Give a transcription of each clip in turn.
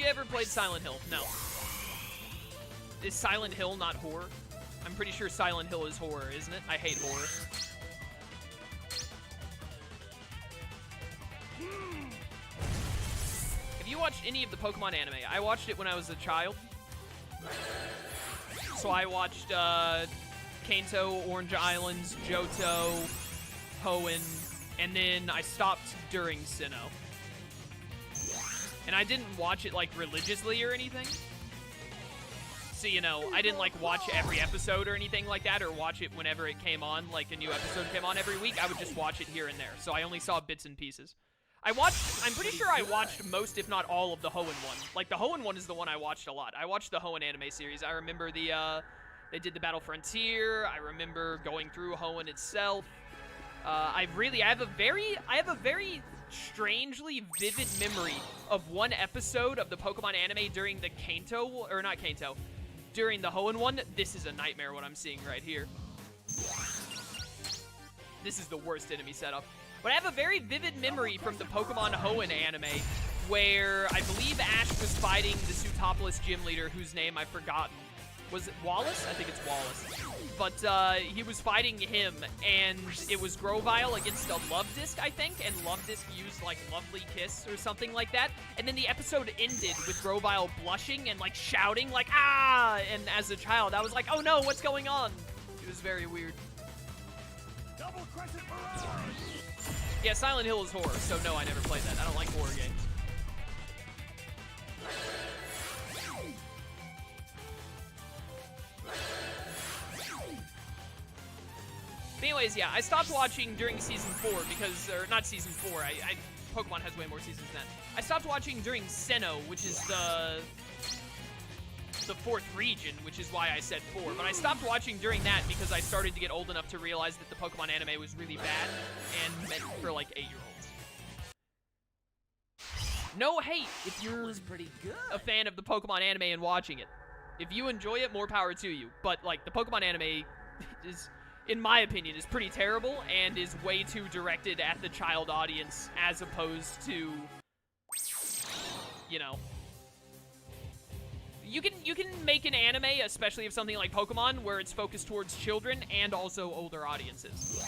you ever played Silent Hill? No. Is Silent Hill not horror? I'm pretty sure Silent Hill is horror, isn't it? I hate horror. Have you watched any of the Pokemon anime? I watched it when I was a child. So I watched Kanto, Orange Islands, Johto, Hoenn, and then I stopped during Sinnoh. And I didn't watch it, like, religiously or anything. So, you know, I didn't, like, watch every episode or anything like that, or watch it whenever it came on, like a new episode came on every week. I would just watch it here and there. So I only saw bits and pieces. I'm pretty sure I watched most, if not all, of the Hoenn one. Like, the Hoenn one is the one I watched a lot. I watched the Hoenn anime series. I remember they did the Battle Frontier. I remember going through Hoenn itself. I have a very strangely vivid memory of one episode of the Pokemon anime during the Kanto, or not Kanto, during the Hoenn one. This is a nightmare what I'm seeing right here. This is the worst enemy setup. But I have a very vivid memory from the Pokemon Hoenn anime where I believe Ash was fighting the Pseutopolis gym leader whose name I've forgotten. Was it Wallace? I think it's Wallace. But he was fighting him, and it was Grovyle against a Love Disc, I think, and Love Disc used, like, Lovely Kiss or something like that. And then the episode ended with Grovyle blushing and, like, shouting, like, ah! And as a child, I was like, oh no, what's going on? It was very weird. Double Crescent Mirage! Yeah, Silent Hill is horror, so no, I never played that. I don't like horror games. But anyways, yeah, I stopped watching during Season 4 because, or not Season 4, Pokemon has way more seasons than that. I stopped watching during Sinnoh, which is the 4th region, which is why I said 4. But I stopped watching during that because I started to get old enough to realize that the Pokemon anime was really bad and meant for, like, 8-year-olds. No hate if you're a fan of the Pokemon anime and watching it. If you enjoy it, more power to you. But, like, the Pokemon anime is, in my opinion, is pretty terrible and is way too directed at the child audience as opposed to, you know... You can make an anime, especially of something like Pokemon, where it's focused towards children and also older audiences.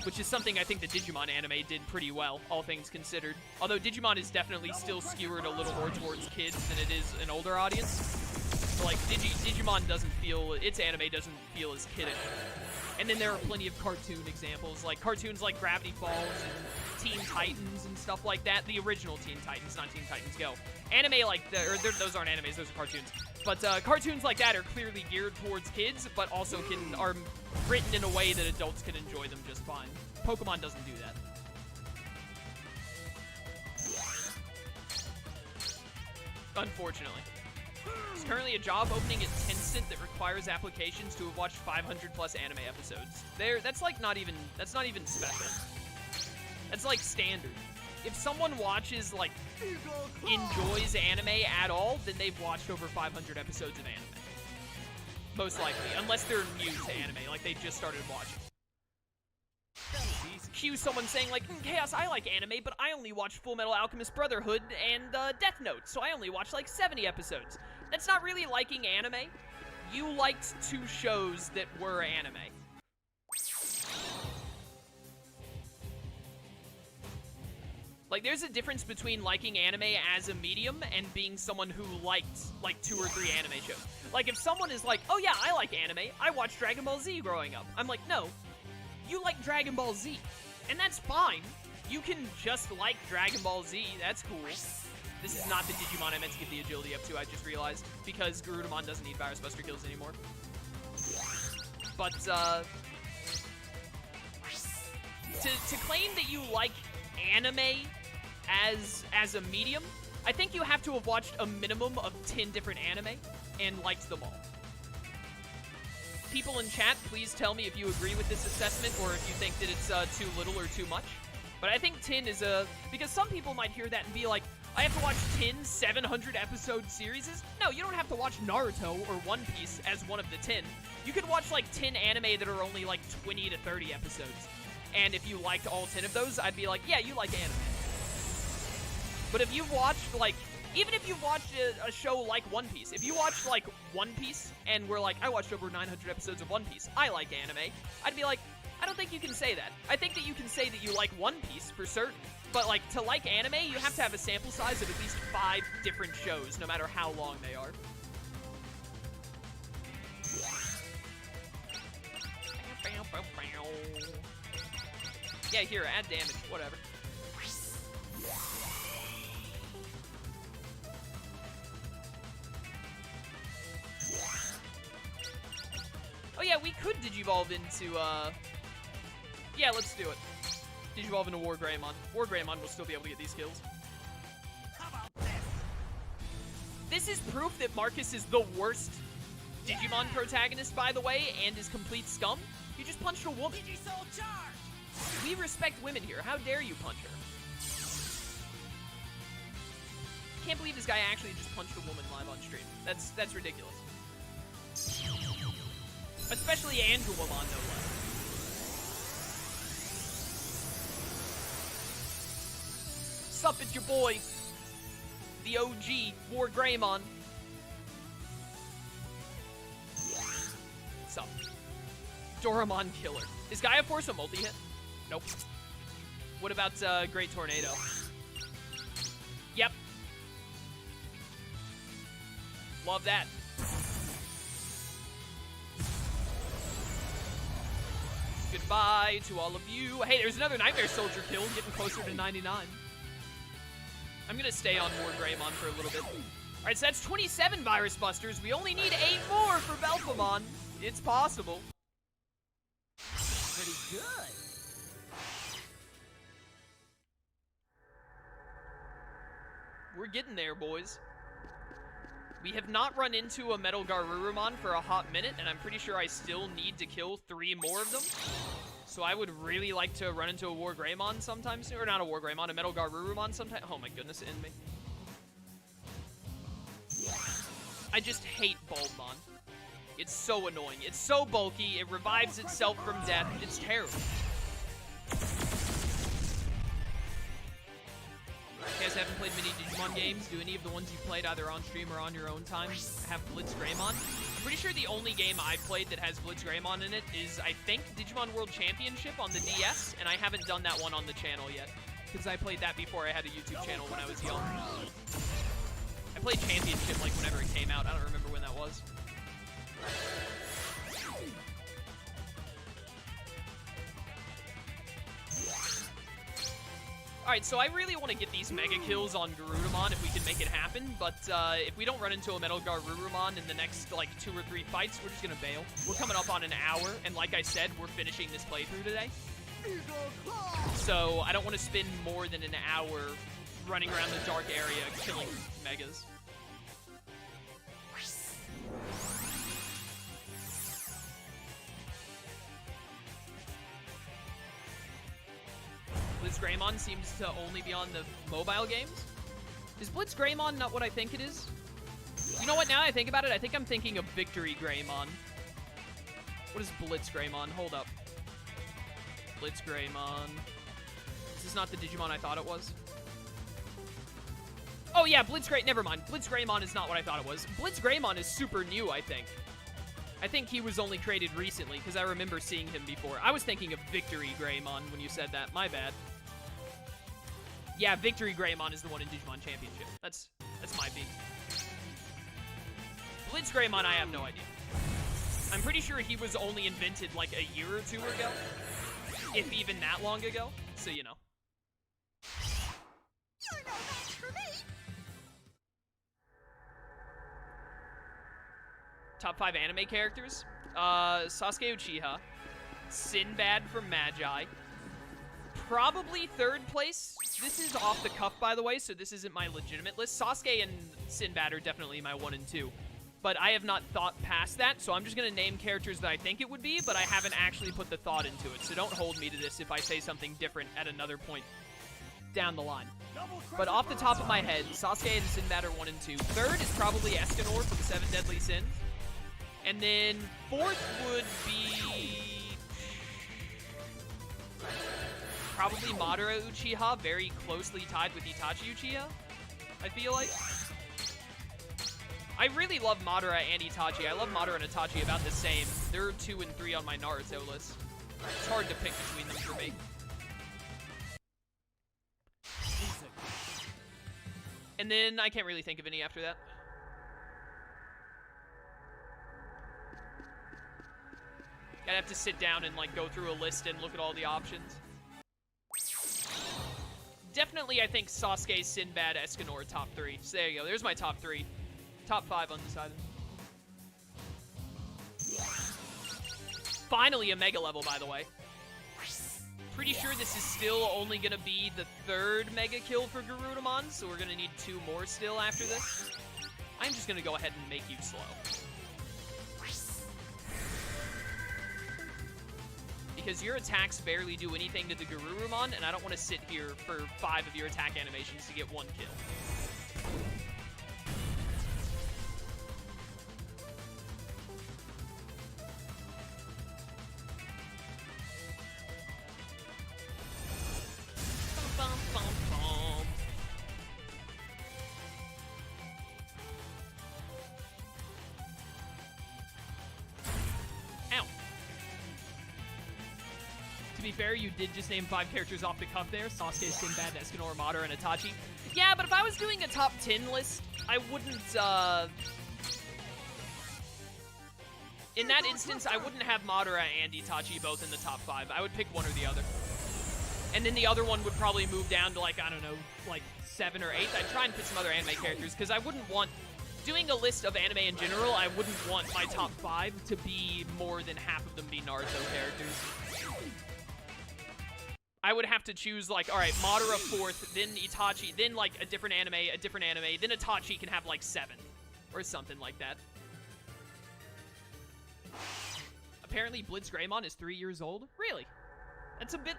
Which is something I think the Digimon anime did pretty well, all things considered. Although Digimon is definitely still skewered a little more towards kids than it is an older audience. But like, Digimon doesn't feel, its anime doesn't feel as kiddish. And then there are plenty of cartoon examples, like cartoons like Gravity Falls and Teen Titans and stuff like that. The original Teen Titans, not Teen Titans Go. Anime like those aren't animes, those are cartoons. But cartoons like that are clearly geared towards kids, but also are written in a way that adults can enjoy them just fine. Pokemon doesn't do that. Unfortunately. There's currently a job opening at Tencent that requires applications to have watched 500 plus anime episodes. That's not even special. That's like standard. If someone watches, like, enjoys anime at all, then they've watched over 500 episodes of anime. Most likely, unless they're new to anime, like they just started watching. Cue someone saying, like, Chaos, I like anime, but I only watched Full Metal Alchemist Brotherhood and Death Note, so I only watched like 70 episodes. That's not really liking anime. You liked 2 shows that were anime. Like, there's a difference between liking anime as a medium and being someone who liked, like, 2 or 3 anime shows. Like, if someone is like, oh yeah, I like anime, I watched Dragon Ball Z growing up. I'm like, no, you like Dragon Ball Z. And that's fine. You can just like Dragon Ball Z, that's cool. This is not the Digimon I meant to give the agility up to, I just realized, because Garudamon doesn't need Virus Buster kills anymore. But, to claim that you like anime as a medium, I think you have to have watched a minimum of 10 different anime and liked them all. People in chat, please tell me if you agree with this assessment or if you think that it's too little or too much. But I think 10 is because some people might hear that and be like, I have to watch 10 700 episode series? No, you don't have to watch Naruto or One Piece as one of the 10. You could watch like 10 anime that are only like 20 to 30 episodes. And if you liked all 10 of those, I'd be like, yeah, you like anime. But if you've watched like Even if you watched a show like One Piece, if you watched, like, One Piece, and were like, I watched over 900 episodes of One Piece, I like anime, I'd be like, I don't think you can say that. I think that you can say that you like One Piece, for certain. But, like, to like anime, you have to have a sample size of at least 5 different shows, no matter how long they are. Yeah, here, add damage, whatever. Oh yeah, we could digivolve into, yeah, let's do it. Digivolve into War Greymon. War Greymon will still be able to get these kills. How about this? This is proof that Marcus is the worst Digimon protagonist, by the way, and is complete scum. You just punched a woman. Digisoul charge! We respect women here. How dare you punch her? Can't believe this guy actually just punched a woman live on stream. That's ridiculous. Especially Angelomon, no less. Sup, it's your boy, the OG, War Greymon. Sup. Doramon Killer. Is Gaia Force a multi-hit? Nope. What about Great Tornado? Yep. Love that. Goodbye to all of you. Hey, there's another Nightmare Soldier kill, getting closer to 99. I'm gonna stay on War Greymon for a little bit. Alright, so that's 27 Virus Busters. We only need 8 more for Belphemon. It's possible. Pretty good. We're getting there, boys. We have not run into a Metal Garurumon for a hot minute, and I'm pretty sure I still need to kill 3 more of them. So I would really like to run into a War Greymon sometime soon. Or not a War Greymon, a Metal Garurumon sometime. Oh my goodness, it in me. I just hate Bulbmon. It's so annoying. It's so bulky. It revives itself from death. It's terrible. You guys haven't played many Digimon games? Do any of the ones you played either on stream or on your own time have Blitz Greymon? I'm pretty sure the only game I've played that has Blitz Greymon in it is, I think, Digimon World Championship on the DS, and I haven't done that one on the channel yet, because I played that before I had a YouTube channel when I was young. I played Championship, like, whenever it came out. I don't remember when that was. Alright, so I really want to get these mega kills on Garurumon if we can make it happen, but if we don't run into a Metal Garurumon in the next, like, 2 or 3 fights, we're just gonna bail. We're coming up on an hour, and like I said, we're finishing this playthrough today. So I don't want to spend more than an hour running around the dark area killing megas. Blitz Greymon seems to only be on the mobile games. Is Blitz Greymon not what I think it is? You know what, now that I think about it, I think I'm thinking of Victory Greymon. What is Blitz Greymon? Hold up. Blitz Greymon. This is not the Digimon I thought it was. Oh yeah, Blitz Greymon. Never mind. Blitz Greymon is not what I thought it was. Blitz Greymon is super new, I think. I think he was only created recently, because I remember seeing him before. I was thinking of Victory Greymon when you said that. My bad. Yeah, Victory Greymon is the one in Digimon Championship. That's my beat. Blitz Greymon, I have no idea. I'm pretty sure he was only invented like a year or 2 ago. If even that long ago. So, you know. You're no match for me. Top 5 anime characters. Sasuke Uchiha. Sinbad from Magi. Probably 3rd place. This is off the cuff, by the way, so this isn't my legitimate list. Sasuke and Sinbad are definitely my 1 and 2. But I have not thought past that, so I'm just going to name characters that I think it would be, but I haven't actually put the thought into it. So don't hold me to this if I say something different at another point down the line. But off the top of my head, Sasuke and Sinbad are 1 and 2. 3rd is probably Escanor from 7 Deadly Sins. And then 4th would be probably Madara Uchiha, very closely tied with Itachi Uchiha, I feel like. I really love Madara and Itachi. I love Madara and Itachi about the same. They're 2 and 3 on my Naruto list. It's hard to pick between them for me. And then I can't really think of any after that. I'd have to sit down and like go through a list and look at all the options. Definitely, I think Sasuke, Sinbad, Escanor, top 3. So there you go. There's my top 3. Top 5 undecided. Finally a mega level, by the way. Pretty sure this is still only going to be the 3rd mega kill for Garurumon, so we're going to need 2 more still after this. I'm just going to go ahead and make you slow. Because your attacks barely do anything to the Garurumon, and I don't want to sit here for 5 of your attack animations to get 1 kill. To be fair, you did just name 5 characters off the cuff there. Sasuke, Sinbad, Escanor, Madara, and Itachi. Yeah, but if I was doing a top 10 list, I wouldn't, in that instance, I wouldn't have Madara and Itachi both in the top 5. I would pick one or the other. And then the other one would probably move down to, like, I don't know, like 7 or 8. I'd try and put some other anime characters, because I wouldn't want... Doing a list of anime in general, I wouldn't want my top 5 to be more than half of them be Naruto characters. I would have to choose, like, alright, Madara 4th, then Itachi, then, like, a different anime, then Itachi can have, like, 7. Or something like that. Apparently, Blitz Greymon is 3 years old? Really? That's a bit...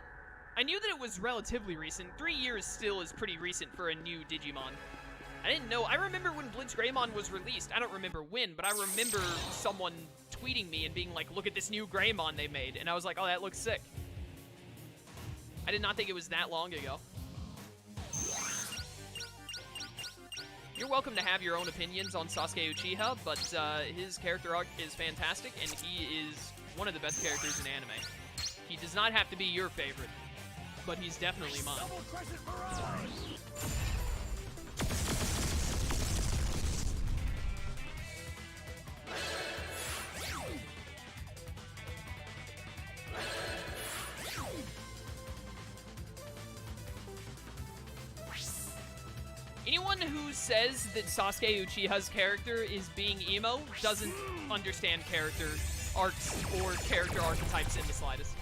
I knew that it was relatively recent. 3 years still is pretty recent for a new Digimon. I didn't know. I remember when Blitz Greymon was released. I don't remember when, but I remember someone tweeting me and being like, look at this new Greymon they made. And I was like, oh, that looks sick. I did not think it was that long ago. You're welcome to have your own opinions on Sasuke Uchiha, but his character arc is fantastic, and he is one of the best characters in anime. He does not have to be your favorite, but he's definitely mine. Double Crescent Mirage! Anyone who says that Sasuke Uchiha's character is being emo doesn't understand character arcs or character archetypes in the slightest.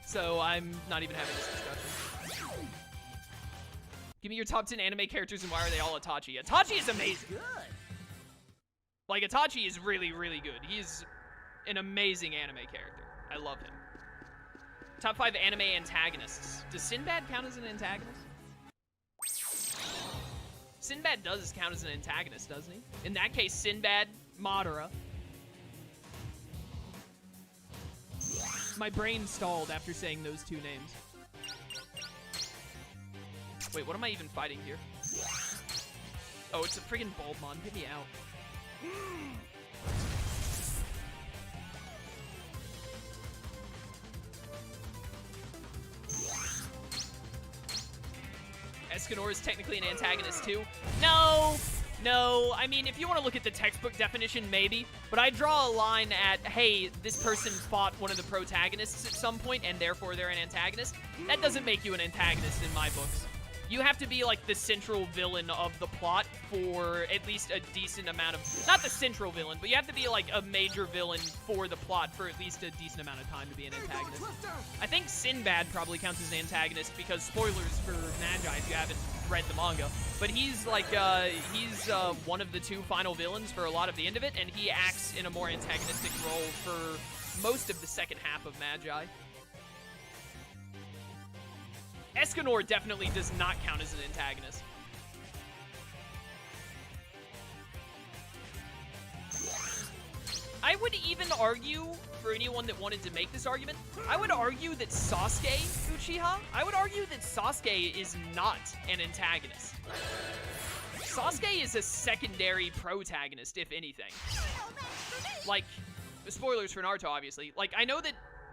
So I'm not even having this discussion. Give me your top 10 anime characters and why are they all Itachi? Itachi is amazing. Good. Like, Itachi is really, really good. He's an amazing anime character. I love him. Top 5 anime antagonists. Does Sinbad count as an antagonist? Sinbad does count as an antagonist, doesn't he? In that case, Sinbad, Madara. My brain stalled after saying those 2 names. Wait, what am I even fighting here? Oh, it's a friggin' Bulbmon. Get me out. Escanor is technically an antagonist too. No, I mean, if you want to look at the textbook definition, maybe. But I draw a line at, hey, this person fought one of the protagonists at some point, and therefore they're an antagonist. That doesn't make you an antagonist in my books. You have to be, like, the central villain of the plot for at least a decent amount of... Not the central villain, but you have to be, like, a major villain for the plot for at least a decent amount of time to be an antagonist. I think Sinbad probably counts as an antagonist because, spoilers for Magi if you haven't read the manga, but he's, like, he's one of the 2 final villains for a lot of the end of it, and he acts in a more antagonistic role for most of the second half of Magi. Escanor definitely does not count as an antagonist. I would even argue, for anyone that wanted to make this argument, I would argue that Sasuke Uchiha, I would argue that Sasuke is not an antagonist. Sasuke is a secondary protagonist, if anything. Like, spoilers for Naruto, obviously. Like, I know that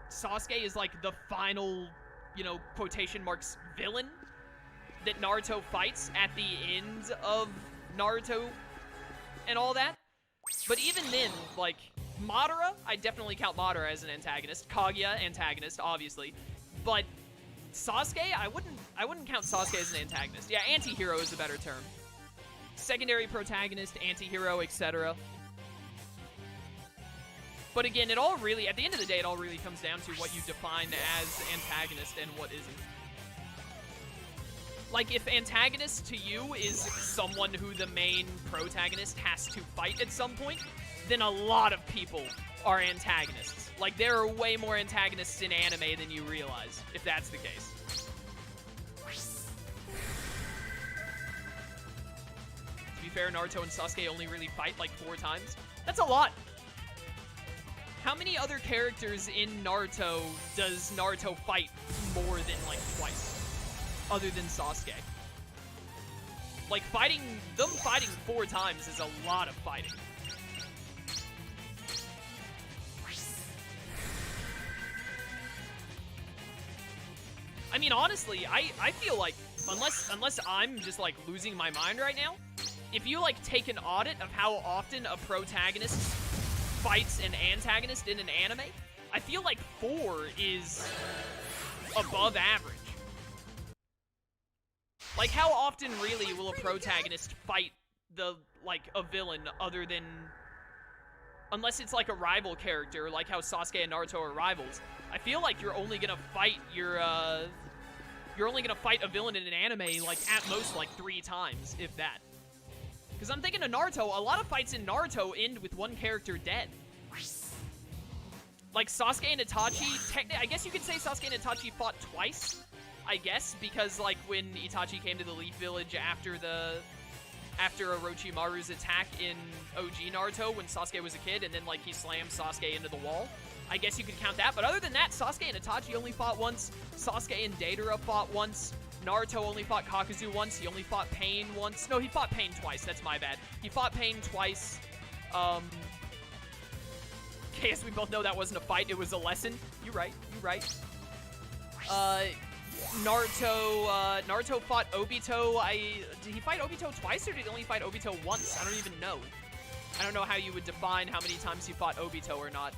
Sasuke is, like, the final, you know, quotation marks, villain that Naruto fights at the end of Naruto and all that. But even then, like, Madara, I definitely count Madara as an antagonist. Kaguya, antagonist, obviously. But Sasuke, I wouldn't count Sasuke as an antagonist. Yeah, anti-hero is a better term. Secondary protagonist, anti-hero, etc. But again, it all really, at the end of the day, it all really comes down to what you define as antagonist and what isn't. Like, if antagonist to you is someone who the main protagonist has to fight at some point, then a lot of people are antagonists. Like, there are way more antagonists in anime than you realize, if that's the case. To be fair, Naruto and Sasuke only really fight like 4 times. That's a lot. How many other characters in Naruto does Naruto fight more than like twice? Other than Sasuke. Like, them fighting 4 times is a lot of fighting. I mean, honestly, I feel like, unless I'm just, like, losing my mind right now, if you, like, take an audit of how often a protagonist fights an antagonist in an anime, I feel like 4 is above average. Like, how often really will a protagonist fight a villain other than... Unless it's, like, a rival character, like how Sasuke and Naruto are rivals. I feel like you're only gonna fight you're only gonna fight a villain in an anime, like, at most, like, 3 times, if that. Because I'm thinking of Naruto, a lot of fights in Naruto end with one character dead. Like, Sasuke and Itachi, I guess you could say Sasuke and Itachi fought twice. I guess, because, like, when Itachi came to the Leaf Village after Orochimaru's attack in OG Naruto when Sasuke was a kid, and then, like, he slammed Sasuke into the wall. I guess you could count that, but other than that, Sasuke and Itachi only fought once. Sasuke and Deidara fought once. Naruto only fought Kakuzu once. He only fought Pain once. No, he fought Pain twice. That's my bad. He fought Pain twice. Okay, as we both know, that wasn't a fight. It was a lesson. You're right. You're right. Naruto fought Obito. Did he fight Obito twice, or did he only fight Obito once? I don't even know. I don't know how you would define how many times he fought Obito or not.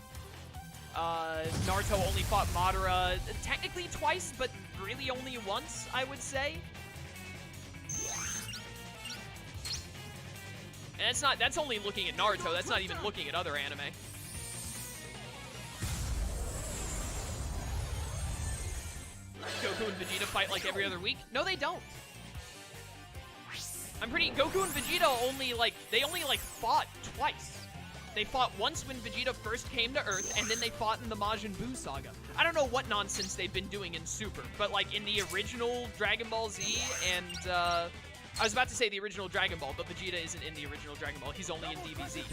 Naruto only fought Madara technically twice, but really only once, I would say. And that's only looking at Naruto. That's not even looking at other anime. Goku and Vegeta fight like every other week? No, they don't. Goku and Vegeta only fought twice. They fought once when Vegeta first came to Earth, and then they fought in the Majin Buu saga. I don't know what nonsense they've been doing in Super, but, like, in the original Dragon Ball Z and, I was about to say the original Dragon Ball, but Vegeta isn't in the original Dragon Ball. He's only in DBZ.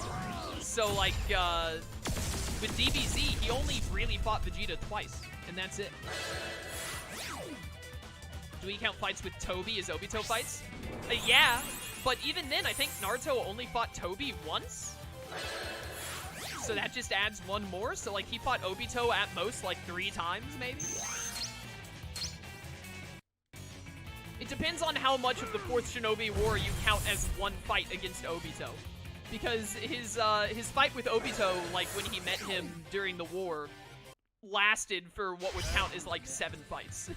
So, like, with DBZ, he only really fought Vegeta twice, and that's it. Do we count fights with Tobi as Obito fights? Yeah, but even then, I think Naruto only fought Tobi once? So that just adds one more? So, like, he fought Obito at most, like, 3 times, maybe? It depends on how much of the 4th Shinobi War you count as one fight against Obito. Because his fight with Obito, like, when he met him during the war, lasted for what would count as, like, 7 fights.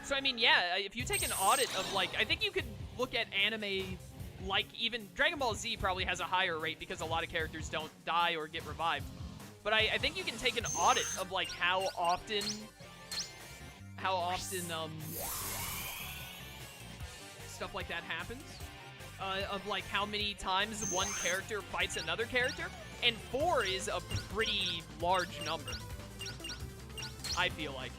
So, I mean, yeah, if you take an audit of, like, I think you could look at anime, like, even Dragon Ball Z probably has a higher rate because a lot of characters don't die or get revived. But I think you can take an audit of, like, how often, stuff like that happens. Of, like, how many times one character fights another character. And 4 is a pretty large number, I feel like.